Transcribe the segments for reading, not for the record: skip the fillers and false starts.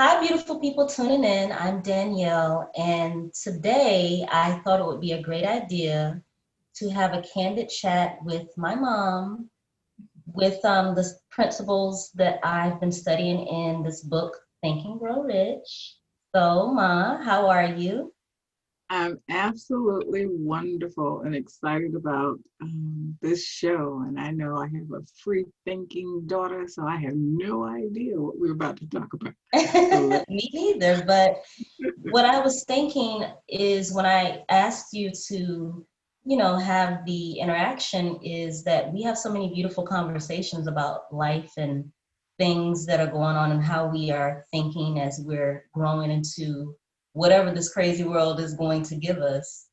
Hi, beautiful people tuning in. I'm Danielle, and today I thought it would be a great idea to have a candid chat with my mom with the principles that I've been studying in this book, Think and Grow Rich. So, Ma, how are you? I'm absolutely wonderful and excited about this show. And I know I have a free thinking daughter, so I have no idea what we're about to talk about. So Me neither, but what I was thinking is when I asked you to, have the interaction is that we have so many beautiful conversations about life and things that are going on and how we are thinking as we're growing into whatever this crazy world is going to give us.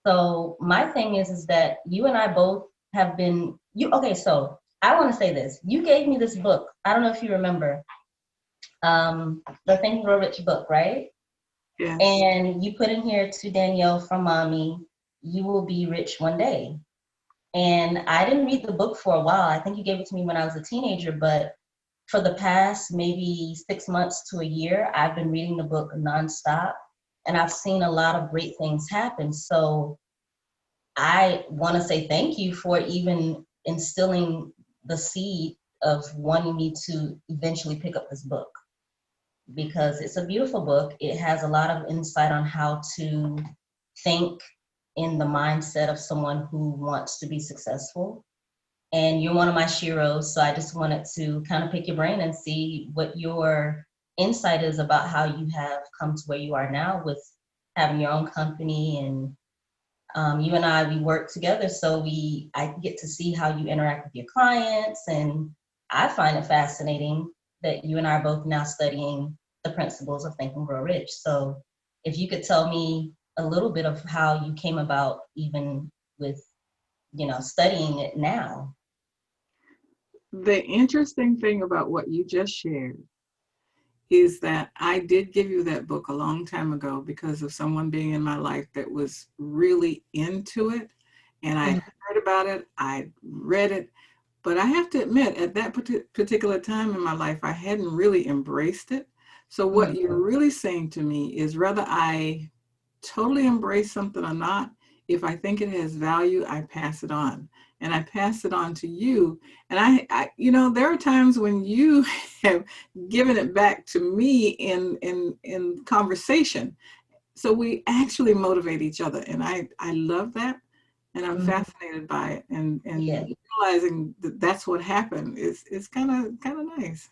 So my thing is that you and I both have been okay, so I want to say this. You gave me this book. I don't know if you remember, the Think and Grow Rich book, right? yes. And you put in here to Danielle from mommy, you will be rich one day. And I didn't read the book for a while. I think you gave it to me when I was a teenager, but for the past maybe 6 months to a year, I've been reading the book nonstop and I've seen a lot of great things happen. So I want to say thank you for even instilling the seed of wanting me to eventually pick up this book because it's a beautiful book. It has a lot of insight on how to think in the mindset of someone who wants to be successful. And you're one of my sheroes, so I just wanted to kind of pick your brain and see what your insight is about how you have come to where you are now with having your own company. And you and I, we work together, so I get to see how you interact with your clients, and I find it fascinating that you and I are both now studying the principles of Think and Grow Rich. So, if you could tell me a little bit of how you came about, even with studying it now. The interesting thing about what you just shared is that I did give you that book a long time ago because of someone being in my life that was really into it. And I Mhm. heard about it, I read it, but I have to admit, at that particular time in my life, I hadn't really embraced it. So, what you're Mhm. really saying to me is whether I totally embrace something or not, if I think it has value, I pass it on. And I pass it on to you. And there are times when you have given it back to me in conversation. So we actually motivate each other. And I love that. And I'm Mhm. fascinated by it. Yeah. And realizing that that's what happened is kind of nice.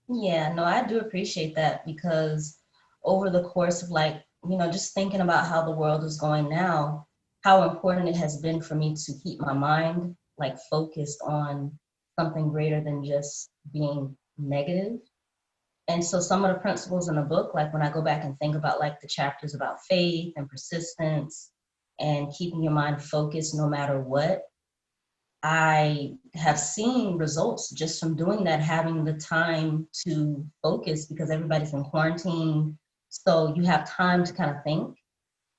Yeah, no, I do appreciate that because over the course of just thinking about how the world is going now, how important it has been for me to keep my mind like focused on something greater than just being negative. And so some of the principles in the book, like when I go back and think about like the chapters about faith and persistence and keeping your mind focused no matter what, I have seen results just from doing that, having the time to focus because everybody's in quarantine. So you have time to kind of think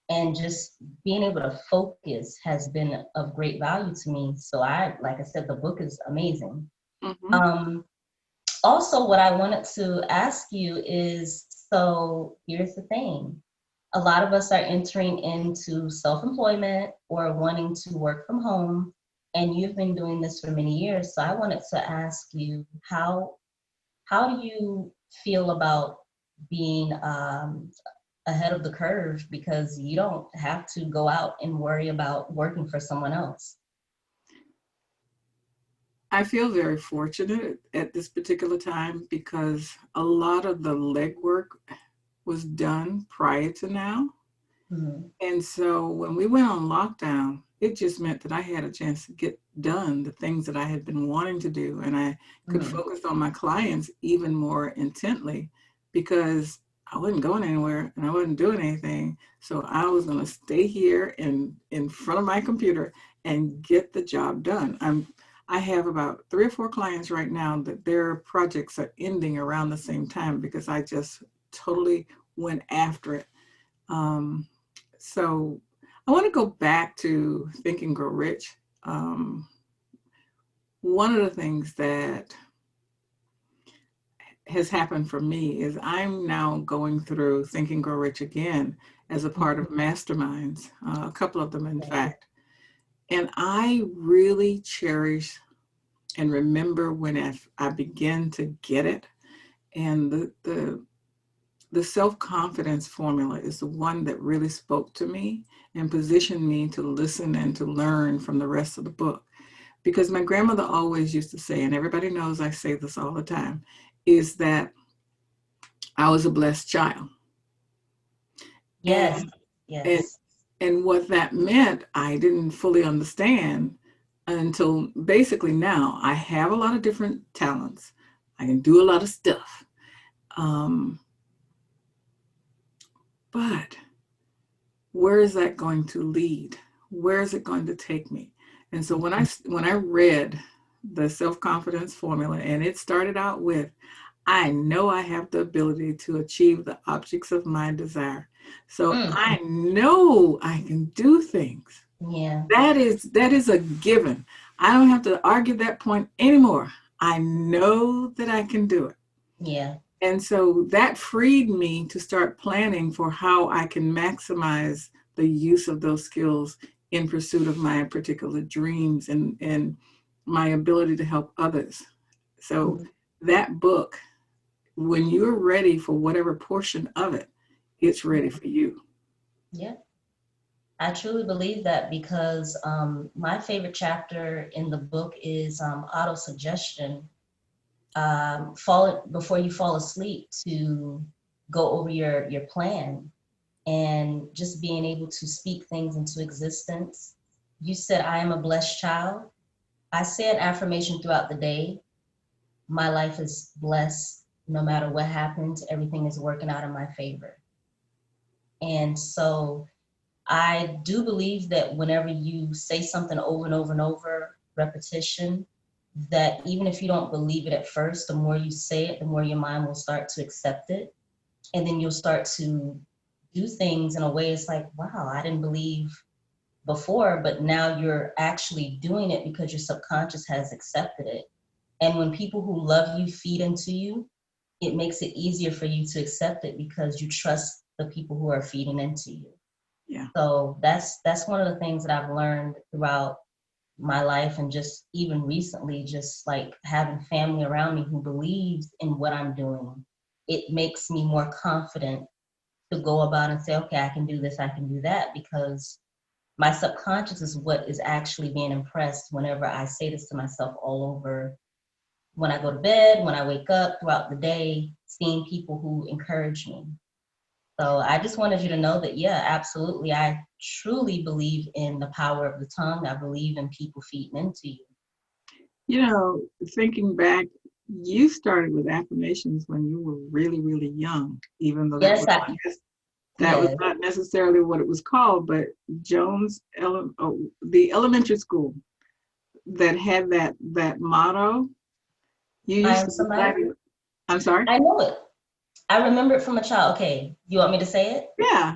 and just being able to focus has been of great value to me. So like I said, the book is amazing. Hmm. Um, Also, what I wanted to ask you is, so here's the thing. A lot of us are entering into self-employment or wanting to work from home, and you've been doing this for many years. So I wanted to ask you, how do you feel about being ahead of the curve because you don't have to go out and worry about working for someone else? I feel very fortunate at this particular time because a lot of the legwork was done prior to now. Mhm. And so when we went on lockdown, it just meant that I had a chance to get done the things that I had been wanting to do. And I could Mhm. focus on my clients even more intently because I wasn't going anywhere and I wasn't doing anything. So I was going to stay here in front of my computer and get the job done. I have about 3 or 4 clients right now that their projects are ending around the same time because I just totally went after it. Um, so I want to go back to Think and Grow Rich. Um, One of the things that has happened for me is I'm now going through Think and Grow Rich again as a part of masterminds, a couple of them, in fact. And I really cherish and remember when I began to get it. And the self-confidence formula is the one that really spoke to me and positioned me to listen and to learn from the rest of the book. Because my grandmother always used to say, and everybody knows I say this all the time, is that I was a blessed child. Yes, And and yes. and what that meant, I didn't fully understand until basically now. I have a lot of different talents. I can do a lot of stuff. Um, but where is that going to lead? Where is it going to take me? And so when I read the self-confidence formula, and it started out with, I know I have the ability to achieve the objects of my desire. So Mm, I know I can do things. yeah, That is a given. I don't have to argue that point anymore. I know that I can do it. yeah. And so that freed me to start planning for how I can maximize the use of those skills in pursuit of my particular dreams and my ability to help others. So Mhm. that book, when you're ready for whatever portion of it, it's ready for you. Yeah. I truly believe that because my favorite chapter in the book is auto suggestion. Fall before you fall asleep to go over your plan and just being able to speak things into existence. You said, I am a blessed child. I say an affirmation throughout the day. My life is blessed. No matter what happens, everything is working out in my favor. And so I do believe that whenever you say something over and over and over, repetition, that even if you don't believe it at first, the more you say it, the more your mind will start to accept it. And then you'll start to do things in a way it's like, wow, I didn't believe before, but now you're actually doing it because your subconscious has accepted it. And when people who love you feed into you, it makes it easier for you to accept it because you trust the people who are feeding into you. Yeah. So that's one of the things that I've learned throughout my life, and just even recently, just like having family around me who believes in what I'm doing. It makes me more confident to go about and say, okay, I can do this, I can do that, because my subconscious is what is actually being impressed whenever I say this to myself all over, when I go to bed, when I wake up, throughout the day, seeing people who encourage me. So I just wanted you to know that, yeah, absolutely. I truly believe in the power of the tongue. I believe in people feeding into you. You know, thinking back, you started with affirmations when you were really, really young, even though Yes, that was yes. not necessarily what it was called, but the elementary school that had that motto, you I used am to recite somebody. it. I'm sorry? I know it. I remember it from a child. Okay, you want me to say it? Yeah.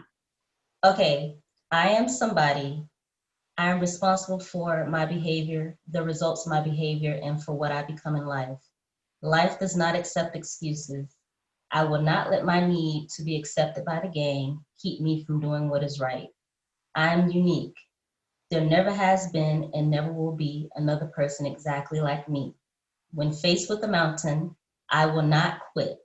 Okay. I am somebody. I am responsible for my behavior, the results of my behavior, and for what I become in life. Life does not accept excuses. I will not let my need to be accepted by the gang keep me from doing what is right. I am unique. There never has been and never will be another person exactly like me. When faced with a mountain, I will not quit.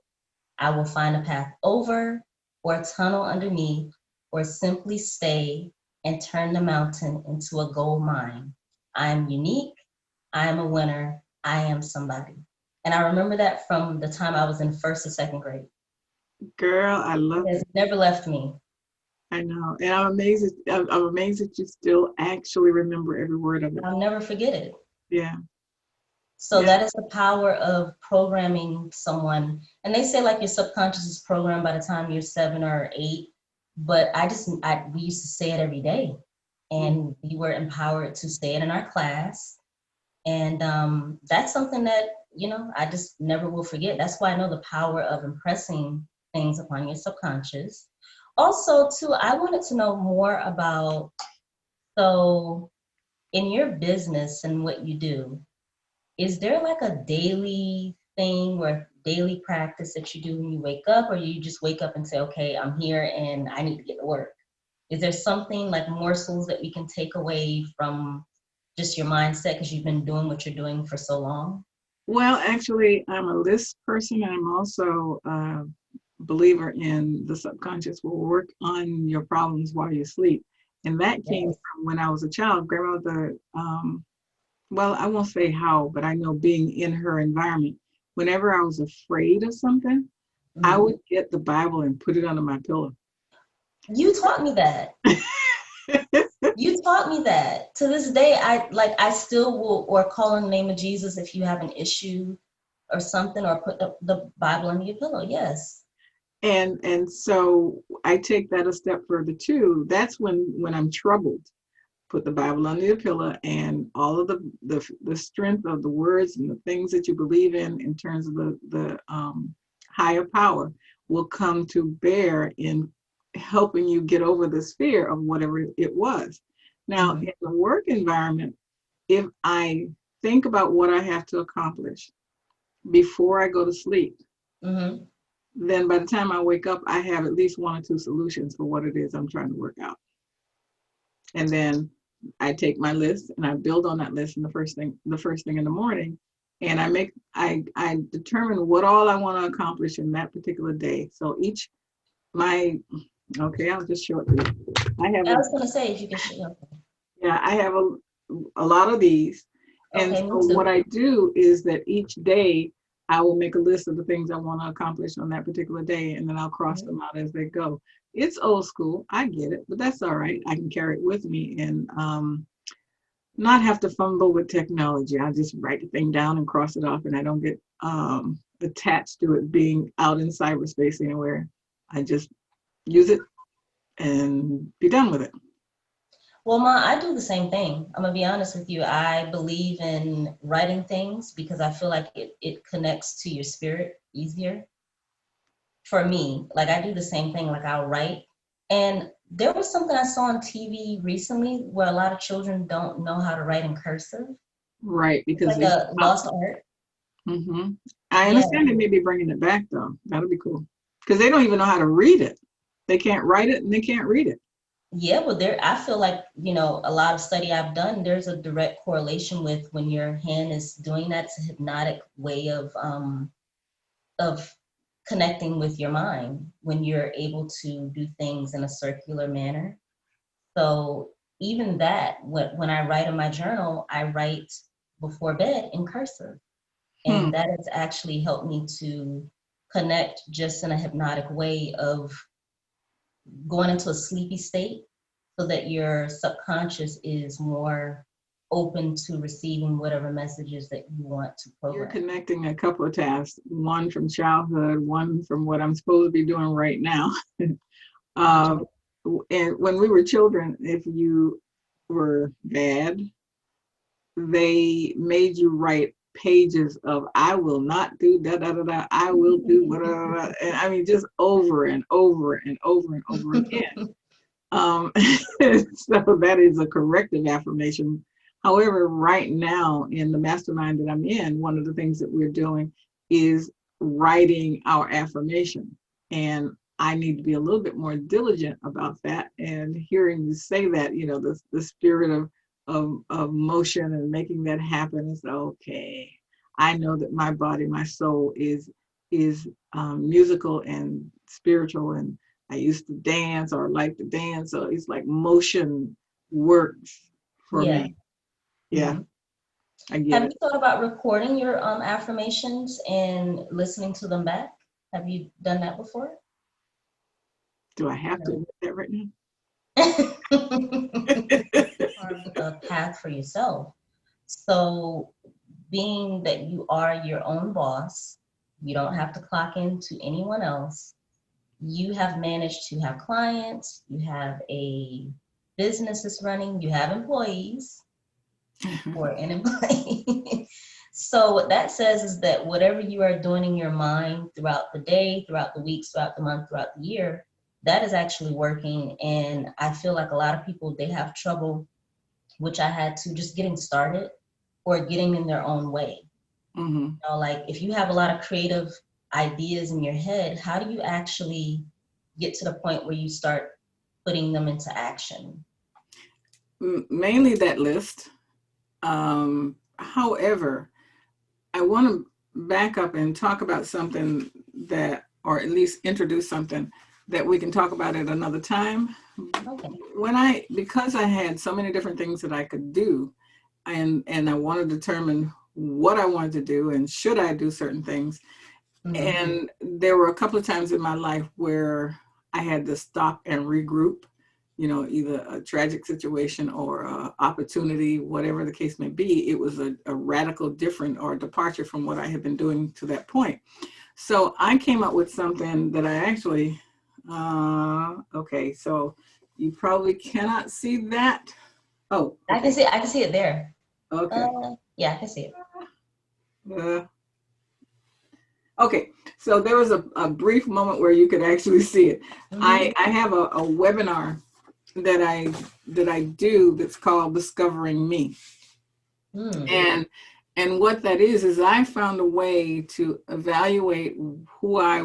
I will find a path over or a tunnel underneath, or simply stay and turn the mountain into a gold mine. I am unique. I am a winner. I am somebody. And I remember that from the time I was in first or second grade. Girl, I love It has it. never left me. I know. And I'm amazed that you still actually remember every word of it. I'll never forget it. Yeah. So Yeah. that is the power of programming someone. And they say like your subconscious is programmed by the time you're 7 or 8, but we used to say it every day, Mm. and we were empowered to say it in our class. And that's something that, I just never will forget. That's why I know the power of impressing things upon your subconscious. Also, too, I wanted to know more about, so in your business and what you do, is there like a daily thing or daily practice that you do when you wake up, or you just wake up and say, okay, I'm here and I need to get to work? Is there something like morsels that we can take away from just your mindset because you've been doing what you're doing for so long? Well, actually, I'm a list person, and I'm also a believer in the subconscious will work on your problems while you sleep. And that came Yes. from when I was a child. Grandmother, well, I won't say how, but I know being in her environment, whenever I was afraid of something, I Mhm. would get the Bible and put it under my pillow. You taught me that. You taught me that. To this day, I still will or call on the name of Jesus if you have an issue or something, or put the Bible under your pillow. Yes. And so I take that a step further too. That's when I'm troubled. Put the Bible under your pillow, and all of the strength of the words and the things that you believe in terms of the higher power will come to bear in helping you get over this fear of whatever it was. Now, Mm-hmm. in the work environment, if I think about what I have to accomplish before I go to sleep, Mm-hmm. then by the time I wake up, I have at least one or two solutions for what it is I'm trying to work out. And then I take my list and I build on that list in the first thing in the morning, and I determine what all I want to accomplish in that particular day. So each my okay, I'll just show it to you. I have I a was gonna say if you could show. yeah, I have a lot of these. And Okay, me so what too. I do is that each day I will make a list of the things I want to accomplish on that particular day, and then I'll cross Mhm. them out as they go. It's old school, I get it, but that's all right. I can carry it with me and not have to fumble with technology. I just write the thing down and cross it off, and I don't get attached to it being out in cyberspace anywhere. I just use it and be done with it. Well, Ma, I do the same thing. I'm gonna be honest with you. I believe in writing things because I feel like it connects to your spirit easier. For me, like I do the same thing. Like I'll write, and there was something I saw on TV recently where a lot of children don't know how to write in cursive. Right, It's because like they a lost art. hmm I Yeah. understand they may be bringing it back though. That'll be cool because they don't even know how to read it. They can't write it and they can't read it. Yeah, well, I feel like, a lot of study I've done, there's a direct correlation with when your hand is doing that. It's a hypnotic way of connecting with your mind when you're able to do things in a circular manner. So even that, when I write in my journal, I write before bed in cursive. Hmm. And that has actually helped me to connect just in a hypnotic way of going into a sleepy state so that your subconscious is more open to receiving whatever messages that you want to You're program. connecting a couple of tasks, one from childhood, one from what I'm supposed to be doing right now. uh, and when we were children, if you were bad, they made you write pages of I will not do da da da da, I will do whatever, and I mean just over and over and over and over again. Um, so that is a corrective affirmation. However, right now in the mastermind that I'm in, one of the things that we're doing is writing our affirmation. And I need to be a little bit more diligent about that. And hearing you say that, the spirit of motion and making that happen is okay. I know that my body, my soul is musical and spiritual, and I used to dance or like to dance, so it's like motion works for Yeah. me. Yeah, Hmm. I get Have you it. thought about recording your affirmations and listening to them back? Have you done that before? Do I have to No. admit that right now? Carved a path for yourself. So, being that you are your own boss, you don't have to clock into anyone else. You have managed to have clients, you have a business that's running, you have employees or an employee. So what that says is that whatever you are doing in your mind throughout the day, throughout the weeks, throughout the month, throughout the year, that is actually working. And I feel like a lot of people, they have trouble, which I had to, just getting started or getting in their own way. hmm Like if you have a lot of creative ideas in your head, how do you actually get to the point where you start putting them into action? Mainly that list. However, I want to back up and talk about something that, or at least introduce something that we can talk about at another time. Okay. Because I had so many different things that I could do, and I want to determine what I wanted to do and should I do certain things. Mm-hmm. And there were a couple of times in my life where I had to stop and regroup, either a tragic situation or a opportunity, whatever the case may be. It was a radical different or departure from what I had been doing to that point. So I came up with something that I actually, okay, so you probably cannot see that. Oh, okay. I can see it there. Okay. Yeah, I can see it. Uh, okay. So there was a brief moment where you could actually see it. Mm-hmm. I have a webinar that I do that's called Discovering Me. Mm. And what that is I found a way to evaluate who I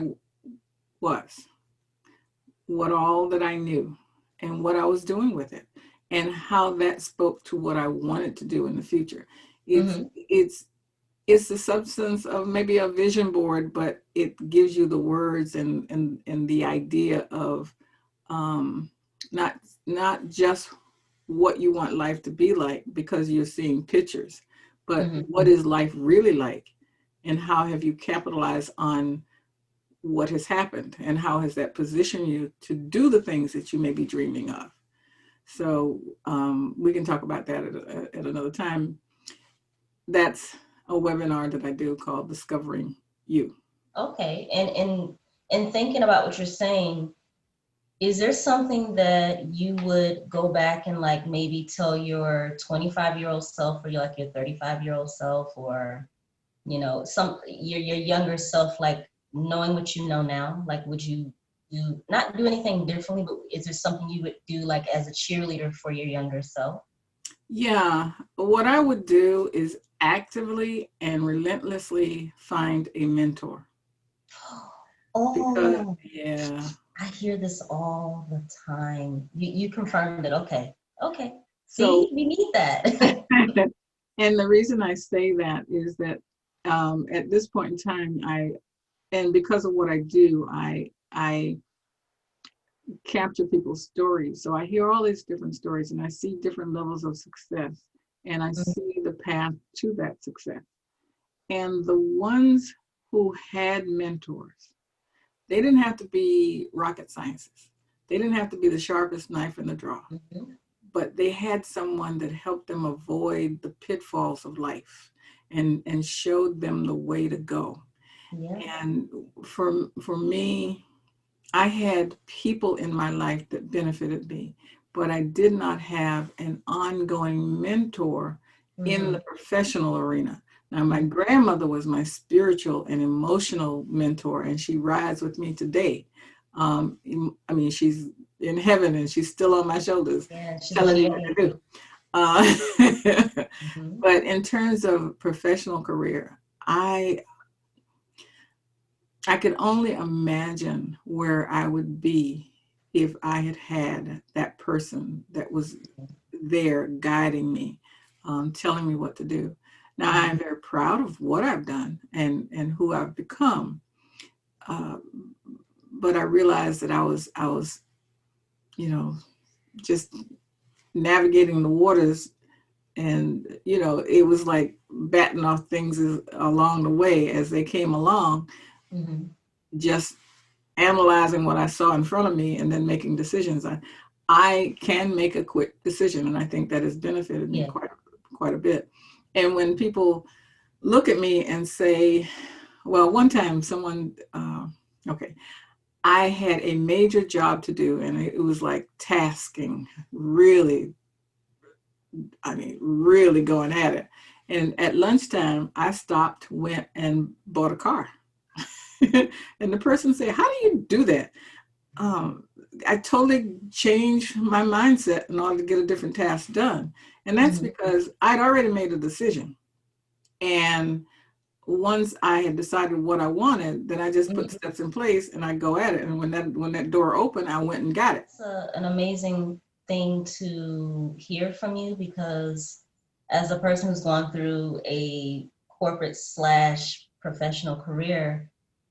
was, what all that I knew, and what I was doing with it, and how that spoke to what I wanted to do in the future. It's Mm-hmm. it's it's the substance of maybe a vision board, but it gives you the words and the idea of um, not not just what you want life to be like because you're seeing pictures, but Mm-hmm. what is life really like, and how have you capitalized on what has happened, and how has that positioned you to do the things that you may be dreaming of. So we can talk about that at another time. That's a webinar that I do called Discovering You. Okay. And thinking about what you're saying, is there something that you would go back and like maybe tell your 25-year-old self or your 35-year-old self, or some your younger self, like knowing what you know now? Like, would you not do anything differently, but is there something you would do like as a cheerleader for your younger self? Yeah, what I would do is actively and relentlessly find a mentor because, Oh, yeah. I hear this all the time. You confirmed it. Okay. Okay. So, See, we need that. and the reason I say that is that at this point in time, and because of what I do, I capture people's stories. So I hear all these different stories and I see different levels of success and I see the path to that success. And the ones who had mentors, they didn't have to be rocket scientists. They didn't have to be the sharpest knife in the drawer, Mhm. but they had someone that helped them avoid the pitfalls of life and showed them the way to go. Yeah. And for me, I had people in my life that benefited me, but I did not have an ongoing mentor in the Hmm. professional arena. Now, my grandmother was my spiritual and emotional mentor, and she rides with me today. I mean, she's in heaven and she's still on my shoulders Yeah, she's one telling of me your what to angels. do. Uh, Hmm. but in terms of professional career, I could only imagine where I would be if I had had that person that was there guiding me, telling me what to do. Now, I'm very proud of what I've done and who I've become, uh, but I realized that I was, you know, just navigating the waters, and it was like batting off things along the way as they came along, Hmm. just analyzing what I saw in front of me and then making decisions. I can make a quick decision, and I think that has benefited me Yeah. quite a bit. And when people look at me and say, well, one time someone, okay, I had a major job to do, and it was like tasking, really, I mean, really going at it. And at lunchtime, I stopped, went and bought a car. And the person said, how do you do that? um, I totally changed my mindset in order to get a different task done. And that's Hmm. because I'd already made a decision. And once I had decided what I wanted, then I just put Mhm. steps in place and I go at it. And when that door opened, I went and got it. It's an amazing thing to hear from you because as a person who's gone through a corporate slash professional career,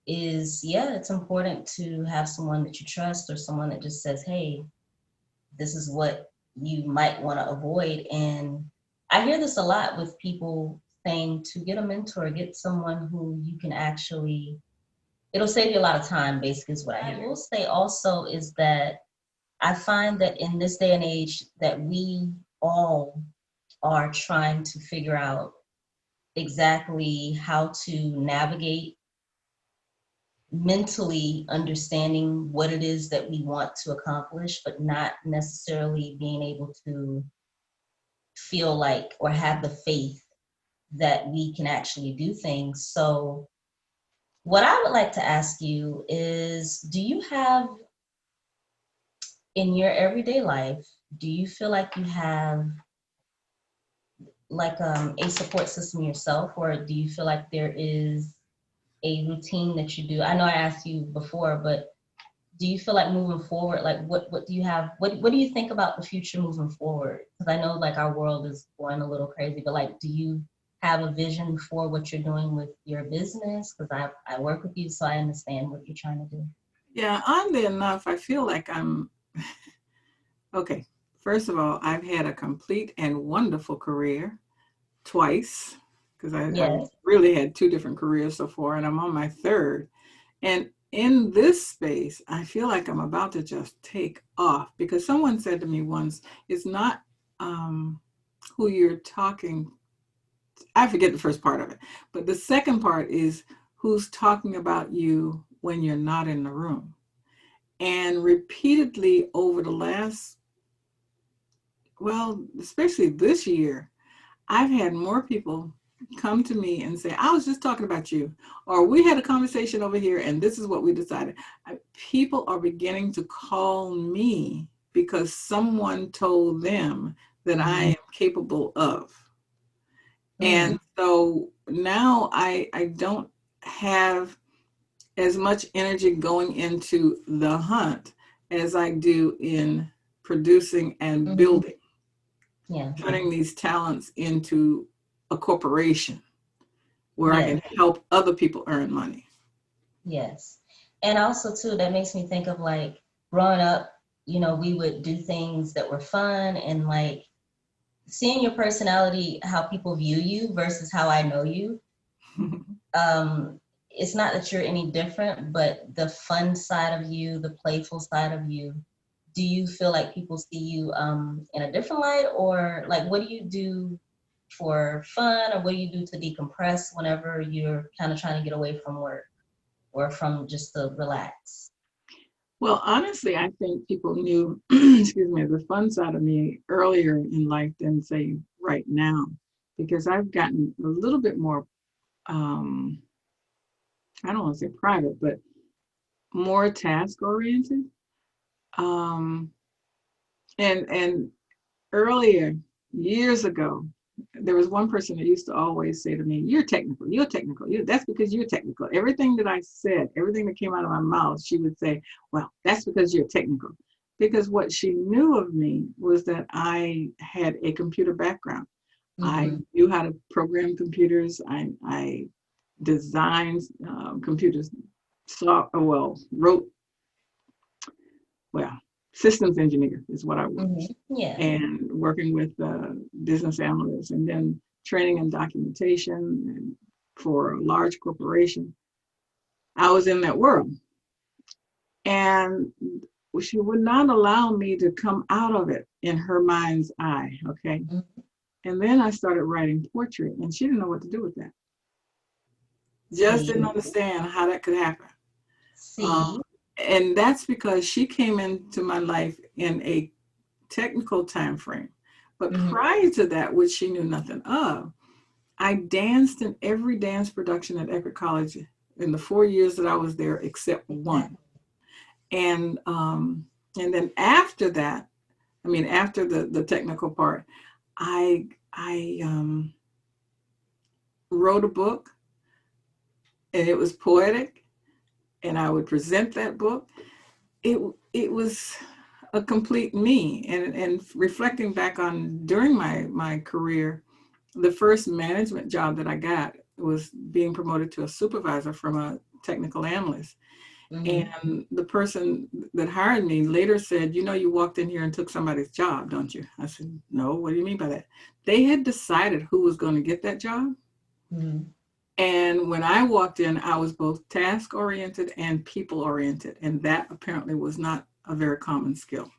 is yeah, it's important to have someone that you trust or someone that just says, hey, this is what you might want to avoid. And I hear this a lot with people saying to get a mentor, get someone who you can actually, it'll save you a lot of time, basically, is what I hear. I will say also is that I find that in this day and age that we all are trying to figure out exactly how to navigate mentally understanding what it is that we want to accomplish, but not necessarily being able to feel like or have the faith that we can actually do things. So, what I would like to ask you is do you have in your everyday life, do you feel like you have like a support system yourself, or do you feel like there is a routine that you do? I know I asked you before, but do you feel like moving forward, like what do you have, what do you think about the future moving forward? Because I know like our world is going a little crazy, but like do you have a vision for what you're doing with your business? Because I work with you, so I understand what you're trying to do. Yeah, oddly enough, I feel like I'm okay. First of all, I've had a complete and wonderful career twice because I've Yes. really had two different careers so far, and I'm on my third. And in this space, I feel like I'm about to just take off because someone said to me once, it's not who you're talking. I forget the first part of it, but the second part is who's talking about you when you're not in the room. And repeatedly over the last, well, especially this year, I've had more people come to me and say, I was just talking about you, or we had a conversation over here and this is what we decided. People are beginning to call me because someone told them that I Mm-hmm. am capable of. Mm, And so now I don't have as much energy going into the hunt as I do in producing and mm-hmm. building, Yeah. turning these talents into a corporation where I Yes. can help other people earn money. Yes. And also too, that makes me think of like growing up, we would do things that were fun and like seeing your personality, how people view you versus how I know you. It's not that you're any different, but the fun side of you, the playful side of you, do you feel like people see you in a different light, or like what do you do for fun, or what do you do to decompress whenever you're kind of trying to get away from work or from just to relax? Well, honestly, I think people knew, excuse me, the fun side of me earlier in life than say right now, because I've gotten a little bit more, um, I don't want to say private, but more task oriented. Um, and earlier, years ago, there was one person that used to always say to me, you're technical, you're technical. That's because you're technical. Everything that I said, everything that came out of my mouth, she would say, well, that's because you're technical. Because what she knew of me was that I had a computer background. I Mm-hmm. knew how to program computers. I designed computers, wrote, well, systems engineer is what I was, Mm-hmm. Yeah. and working with business analysts and then training and documentation and for a large corporation. I was in that world. And she would not allow me to come out of it in her mind's eye. Okay. Mm-hmm. And then I started writing poetry, and she didn't know what to do with that. Just See, didn't understand how that could happen. Um, see. and that's because she came into my life in a technical time frame. But Mm-hmm. prior to that, which she knew nothing of, I danced in every dance production at Eckerd College in the 4 years that I was there, except one. Exactly. And um, and then after that, I mean, after the technical part, I wrote a book. and it was poetic, and I would present that book. It it was a complete me. And reflecting back on during my career, the first management job that I got was being promoted to a supervisor from a technical analyst. Mm-hmm. And the person that hired me later said, you know, you walked in here and took somebody's job, don't you? I said, no, what do you mean by that? They had decided who was going to get that job. Mm-hmm. And when I walked in, I was both task oriented and people oriented. And that apparently was not a very common skill.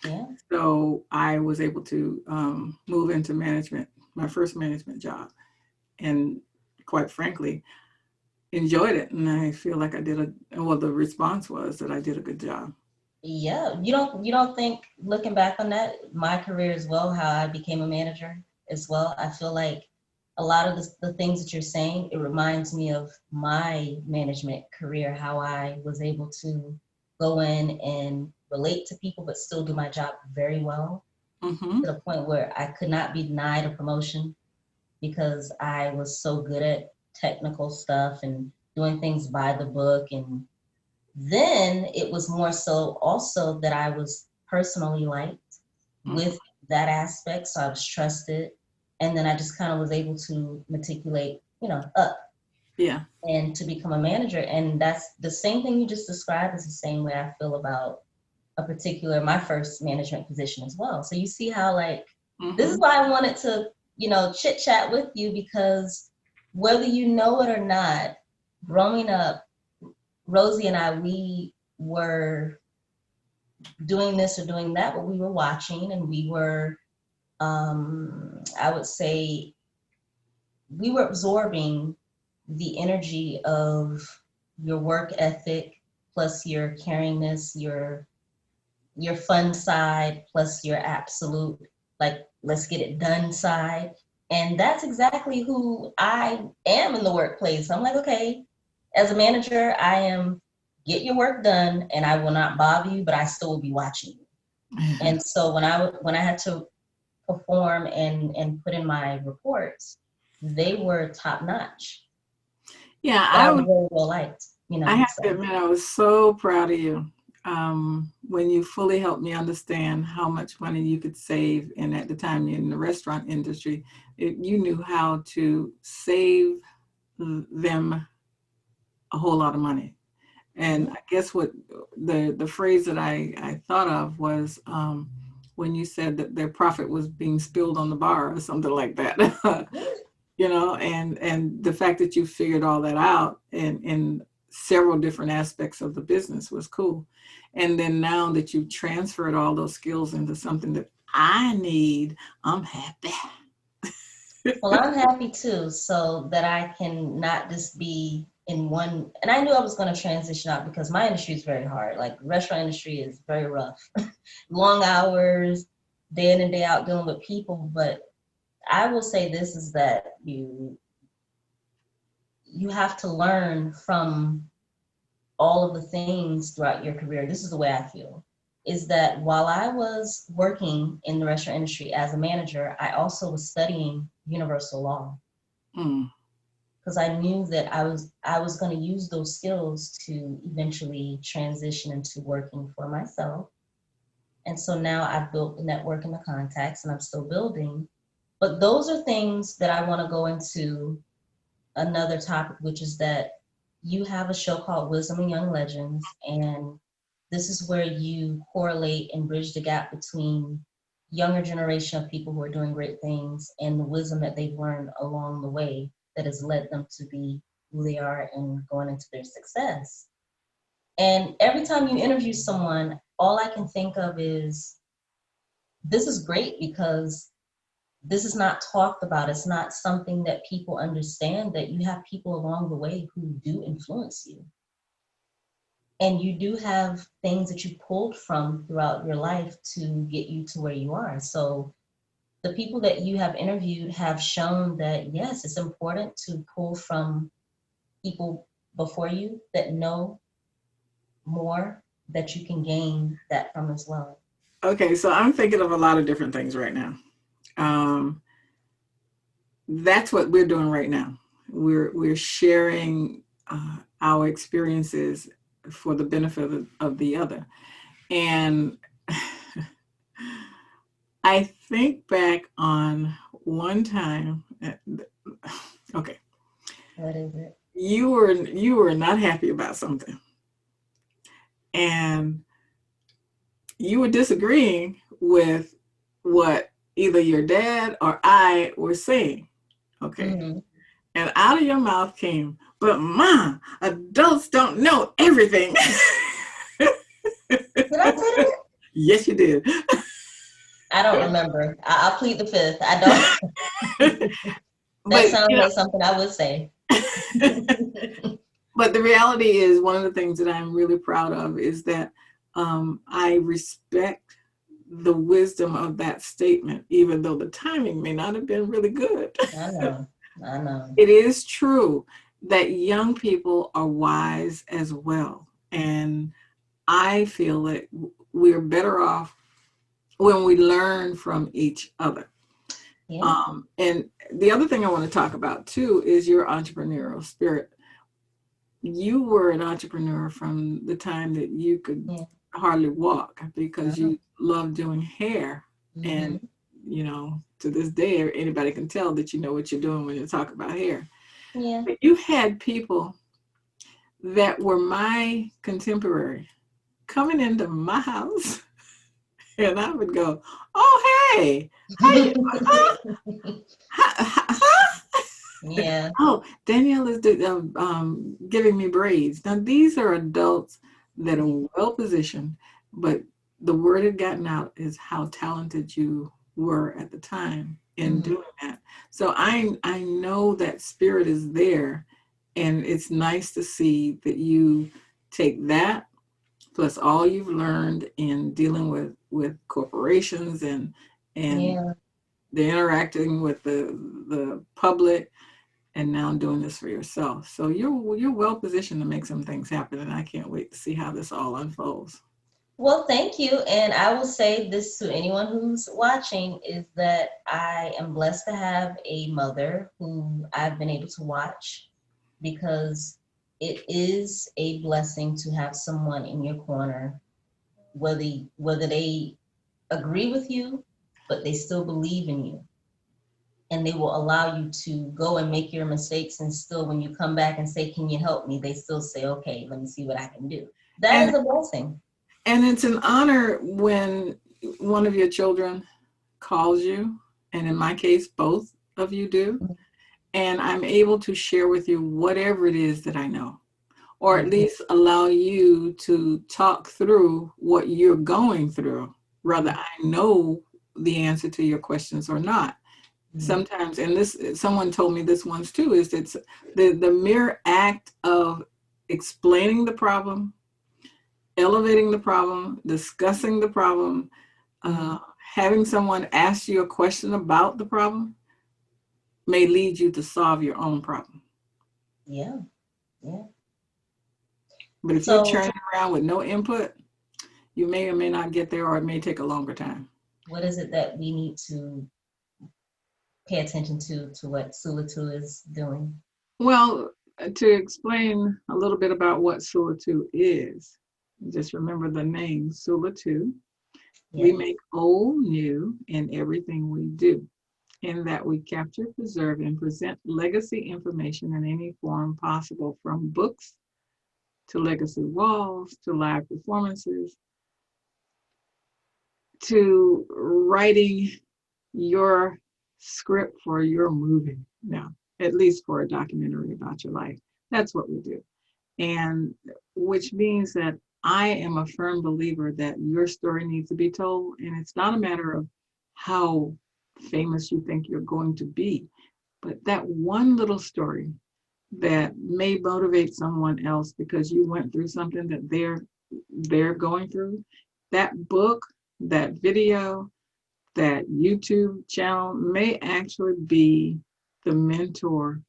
Yeah. So I was able to move into management, my first management job. And quite frankly, enjoyed it. And I feel like I did well, the response was that I did a good job. Yeah. You don't think, looking back on that, my career as well, how I became a manager as well, I feel like a lot of the things that you're saying, it reminds me of my management career, how I was able to go in and relate to people but still do my job very well, Mm-hmm. to the point where I could not be denied a promotion because I was so good at technical stuff and doing things by the book. And then it was more so also that I was personally liked Mm-hmm. with that aspect. So I was trusted. And then I just kind of was able to matriculate, up Yeah. and to become a manager. And that's the same thing you just described is the same way I feel about my first management position as well. So you see how, like, this is Mm-hmm. why I wanted to, chit chat with you, because whether you know it or not, growing up, Rosie and I, we were doing this or doing that, but we were watching and we were, I would say, we were absorbing the energy of your work ethic plus your caringness, your fun side plus your absolute, like, let's get it done side. And that's exactly who I am in the workplace. I'm like, okay, as a manager, I am get your work done and I will not bother you, but I still will be watching you. And so when I had to perform and put in my reports, they were top notch. Yeah, But I was very well liked, I have to so admit, I was so proud of you when you fully helped me understand how much money you could save. And at the time, you're in the restaurant industry, you knew how to save them a whole lot of money. And yeah. I guess what the phrase that I thought of was when you said that their profit was being spilled on the bar or something like that. And the fact that you figured all that out in several different aspects of the business was cool. And then now that you've transferred all those skills into something that I need, I'm happy. Well, I'm happy too, so that I can not just be in one. And I knew I was going to transition out because my industry is very hard. Like, the restaurant industry is very rough, long hours, day in and day out dealing with people. But I will say this is that you have to learn from all of the things throughout your career. This is the way I feel. Is that while I was working in the restaurant industry as a manager, I also was studying universal law Mm. because I knew that I was going to use those skills to eventually transition into working for myself. And so now I've built the network and the contacts, and I'm still building. But those are things that I want to go into another topic, which is that you have a show called Wisdom and Young Legends, and this is where you correlate and bridge the gap between younger generation of people who are doing great things and the wisdom that they've learned along the way that has led them to be who they are and going into their success. And every time you interview someone, all I can think of is this is great because this is not talked about. It's not something that people understand, that you have people along the way who do influence you. And you do have things that you pulled from throughout your life to get you to where you are. So the people that you have interviewed have shown that, yes, it's important to pull from people before you that know more, that you can gain that from as well. Okay, so I'm thinking of a lot of different things right now. Um, that's what we're doing right now. We're sharing our experiences for the benefit of the other. And I think back on one time. Okay, What is it? you were not happy about something, and you were disagreeing with what either your dad or I were saying. Okay, Mm-hmm. and out of your mouth came, "But Mom, adults don't know everything." Did I say that? Yes, you did. I don't remember. I'll plead the fifth. I don't. That But sounds you like something I would say. know, but the reality is, one of the things that I'm really proud of is that I respect the wisdom of that statement, even though the timing may not have been really good. I know. I know. It is true that young people are wise as well. And I feel that we're better off when we learn from each other. Yeah. And the other thing I want to talk about too is your entrepreneurial spirit. You were an entrepreneur from the time that you could Yeah. hardly walk I because know. you loved doing hair. And, Mm-hmm. to this day, anybody can tell that you know what you're doing when you talk about hair. Yeah. But you had people that were my contemporary coming into my house, and I would go, "Oh, hey, how you, huh? Huh? Yeah. Oh, Danielle is giving me braids." Now, these are adults that are well positioned, but the word had gotten out is how talented you were at the time in Mm-hmm. doing that. So I know that spirit is there, and it's nice to see that you take that plus all you've learned in dealing with corporations and Yeah. the interacting with the public, and now doing this for yourself. So you're well positioned to make some things happen, and I can't wait to see how this all unfolds. Well, thank you. And I will say this to anyone who's watching is that I am blessed to have a mother who I've been able to watch because it is a blessing to have someone in your corner, whether they agree with you, but they still believe in you. And they will allow you to go and make your mistakes. And still, when you come back and say, "Can you help me?" they still say, "Okay, let me see what I can do." That And is a blessing. and it's an honor when one of your children calls you, and in my case, both of you do, and I'm able to share with you whatever it is that I know, or at Mhm. least allow you to talk through what you're going through, whether I know the answer to your questions or not. Mhm. Sometimes, and this someone told me this once too, is it's the mere act of explaining the problem, elevating the problem, discussing the problem, Mhm. having someone ask you a question about the problem may lead you to solve your own problem. Yeah, yeah. But if you're So, turning around with no input, you may or may not get there, or it may take a longer time. what is it that we need to pay attention to what Sula Too is doing? Well, to explain a little bit about what Sula Too is, just remember the name Sula Too. We Yes. make old new in everything we do, in that we capture, preserve, and present legacy information in any form possible, from books to legacy walls to live performances to writing your script for your movie. Now, at least for a documentary about your life. That's what we do. And which means that I am a firm believer that your story needs to be told. And it's not a matter of how famous you think you're going to be, but that one little story that may motivate someone else because you went through something that they're going through. That book, that video, that YouTube channel may actually be the mentor,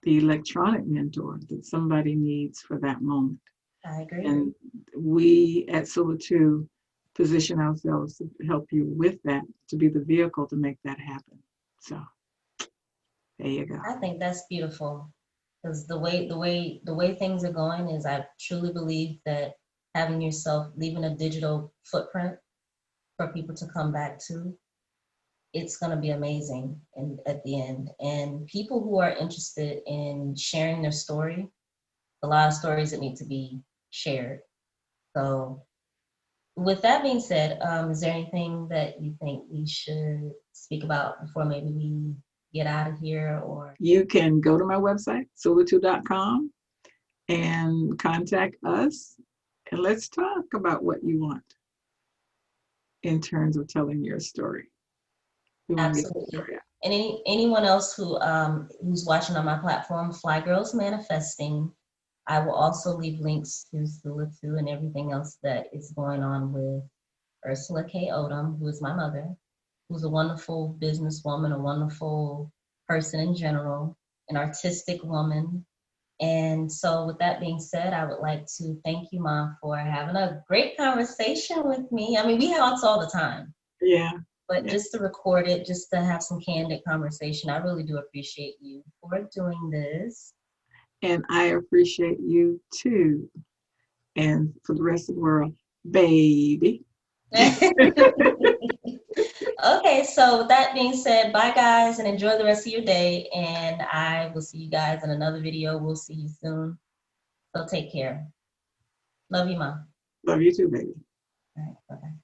the electronic mentor that somebody needs for that moment. I agree. And we at Sula Too position ourselves to help you with that, to be the vehicle to make that happen. So there you go. I think that's beautiful. Because the way things are going is, I truly believe that having yourself leaving a digital footprint for people to come back to, it's going to be amazing and at the end. And people who are interested in sharing their story, a lot of stories that need to be shared. So with that being said, is there anything that you think we should speak about before maybe we get out of here? Or You can go to my website, sulatoo.com, and contact us, and let's talk about what you want in terms of telling your story. We want to get the absolutely. story out. And anyone else who's watching on my platform, Fly Girls Manifesting, I will also leave links to Sula Too and everything else that is going on with Ursula K. Odom, who is my mother, who's a wonderful businesswoman, a wonderful person in general, an artistic woman. And so, with that being said, I would like to thank you, Mom, for having a great conversation with me. I mean, we have talks all the time, Yeah. but Yeah. just to record it, just to have some candid conversation, I really do appreciate you for doing this. And I appreciate you too. And for the rest of the world, baby. Okay, so with that being said, bye guys, and enjoy the rest of your day. And I will see you guys in another video. We'll see you soon. So take care. Love you, Mom. Love you too, baby. All right, bye-bye.